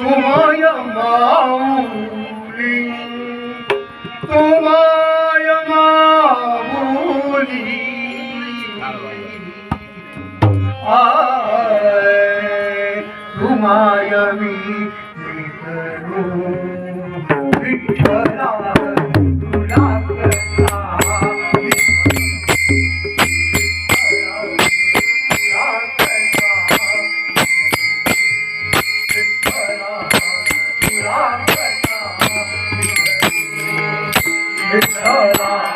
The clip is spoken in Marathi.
तुमाय माऊली तुमाय माऊली आय तुमाय मी करू विठ्ठला तुला कसा विठ्ठला